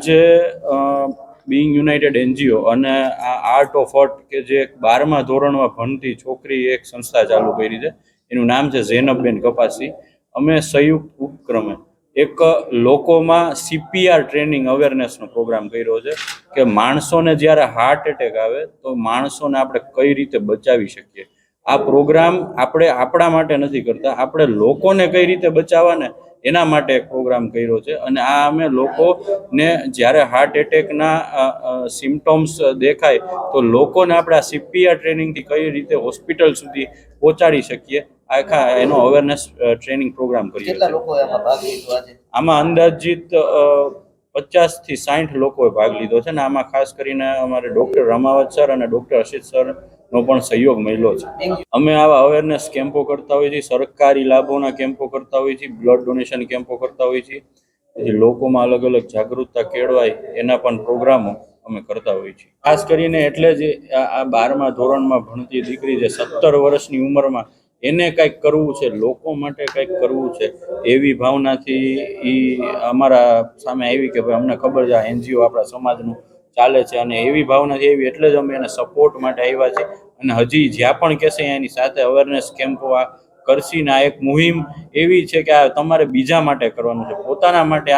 આજે Bing United NGO અને આ આર્ટ ઓફ હર્ટ કે જે 12મા ધોરણમાં ભણતી છોકરી એક સંસ્થા ચાલુ કરી છે, એનું નામ છે ઝેનબબેન કપાસી. અમે સંયુક્ત ઉપક્રમે એક લોકોમાં CPR ટ્રેનિંગ અવેરનેસનો પ્રોગ્રામ કર્યો છે કે માણસોને જ્યારે હાર્ટ એટેક આવે તો માણસોને આપણે કઈ રીતે બચાવી શકીએ. આ પ્રોગ્રામ આપણે આપણા માટે નથી કરતા, આપણે લોકોને કઈ રીતે બચાવવાને એના માટે એક પ્રોગ્રામ કર્યો છે. અને આ અમે લોકોને જ્યારે હાર્ટ એટેકના સિમ્ટોમ્સ દેખાય તો લોકોને આપણે આ CPR ટ્રેનિંગથી કઈ રીતે હોસ્પિટલ સુધી પહોંચાડી શકીએ, આખા એનો અવેરનેસ ટ્રેનિંગ પ્રોગ્રામ કરીએ છીએ. આમાં અંદાજિત 50 થી 60 લોકોએ ભાગ લીધો છે. અને આમાં ખાસ કરીને અમારે ડૉક્ટર રમાવત સર અને ડૉક્ટર અશિત સરનો પણ સહયોગ મળ્યો છે. અમે આવા અવેરનેસ કેમ્પો કરતા હોઈએ છીએ, સરકારી લાભોના કેમ્પો કરતા હોઈએ છીએ, બ્લડ ડોનેશન કેમ્પો કરતા હોઈએ છીએ, પછી લોકોમાં અલગ અલગ જાગૃતતા કેળવાય એના પણ પ્રોગ્રામો અમે કરતા હોઈએ છીએ. ખાસ કરીને એટલે જ આ 12મા ધોરણમાં ભણતી દીકરી જે 17 વર્ષની ઉંમરમાં એને કંઈક કરવું છે, લોકો માટે કંઈક કરવું છે, એવી ભાવનાથી એ અમારા સામે આવી કે ભાઈ અમને ખબર છે આ NGO આપણા સમાજનું ચાલે છે અને એવી ભાવનાથી એવી એટલે જ અમે એને સપોર્ટ માટે આવ્યા છીએ. અને હજી જ્યાં પણ કહેશે એની સાથે અવેરનેસ કેમ્પો આ કરશી. ને આ એક મુહિમ એવી છે કે આ તમારે બીજા માટે કરવાનું છે, પોતાના માટે.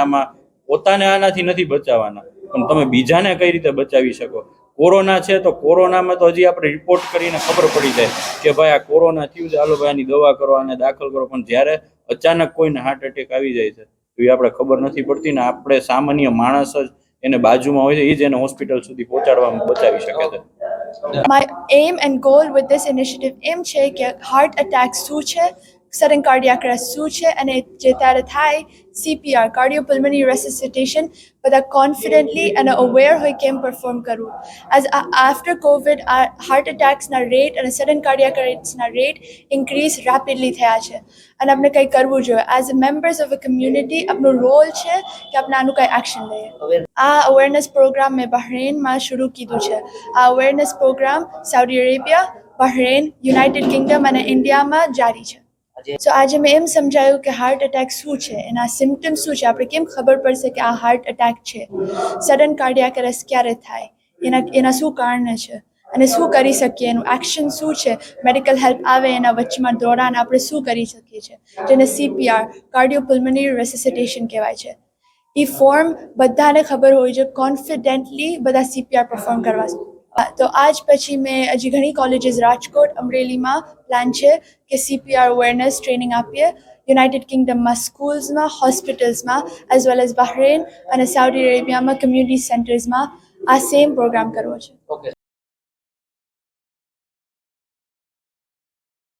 પોતાને આનાથી નથી બચાવવાના, પણ તમે બીજાને કઈ રીતે બચાવી શકો. કોરોના છે તો કોરોનામાં તો હજી આપણે રિપોર્ટ કરીને ખબર પડી જાય કે ભાઈ આ કોરોના થયું છે, હાલો ભાઈ આની દવા કરો, આને દાખલ કરો. પણ જ્યારે અચાનક કોઈને હાર્ટ એટેક આવી જાય છે તો એ આપણે ખબર નથી પડતી ને આપણે સામાન્ય માણસ જ એને બાજુમાં હોય છે એ જ એને હોસ્પિટલ સુધી પહોંચાડવામાં બચાવી શકે છે. My aim and goal with this initiative એમ છે કે હાર્ટ અટેક શું છે, સડન કાર્ડિયાક અરેસ્ટ શું છે, અને જે ત્યારે થાય CPR કાર્ડિયોપલ્મોનરી રેસિસિટેશન બધા કોન્ફિડન્ટલી અને અવેર હોય કેમ પરફોર્મ કરવું. એઝ આફ્ટર કોવિડ આ હાર્ટ અટેક્સના રેટ અને સડન કાર્ડિયાક અરેસ્ટના રેટ ઇન્ક્રીઝ રેપિડલી થયા છે અને આપણે કંઈ કરવું જોઈએ. As a members of a community આપણું રોલ છે કે આપણે આનું કંઈ એક્શન લઈએ. આ અવેરનેસ પ્રોગ્રામ મેં બહરેનમાં શરૂ કીધું છે. આ awareness programme Saudi Arabia, Bahrain, United Kingdom અને ઇન્ડિયામાં જારી છે. સો આજે મેં એમ સમજાયું કે હાર્ટ એટેક શું છે, એના સિમ્ટમ્સ શું છે, આપણે કેમ ખબર પડશે કે આ હાર્ટ એટેક છે, સડન કાર્ડિયાક અરેસ્ટ ક્યારે થાય, એના શું કારણે છે અને શું કરી શકીએ, એનું એક્શન શું છે, મેડિકલ હેલ્પ આવે એના વચમાં દોરાન આપણે શું કરી શકીએ છીએ, જેને CPR કાર્ડિયોપલ્મોનરી રેસિસિટેશન કહેવાય છે. એ ફોર્મ બધાને ખબર હોય છે, કોન્ફિડન્ટલી બધા CPR પરફોર્મ કરવા. તો આજ પછી મેં હજી ઘણી કોલેજીસ રાજકોટ, અમરેલીમાં પ્લાન છે કે CPR અવેરનેસ ટ્રેનિંગ આપીએ. યુનાઇટેડ કિંગડમમાં સ્કૂલ્સમાં, હોસ્પિટલ્સમાં, એઝ વેલ એઝ બહરેન અને સાઉદી અરેબિયામાં કમ્યુનિટી સેન્ટર્સમાં આ સેમ પ્રોગ્રામ કરવો છે.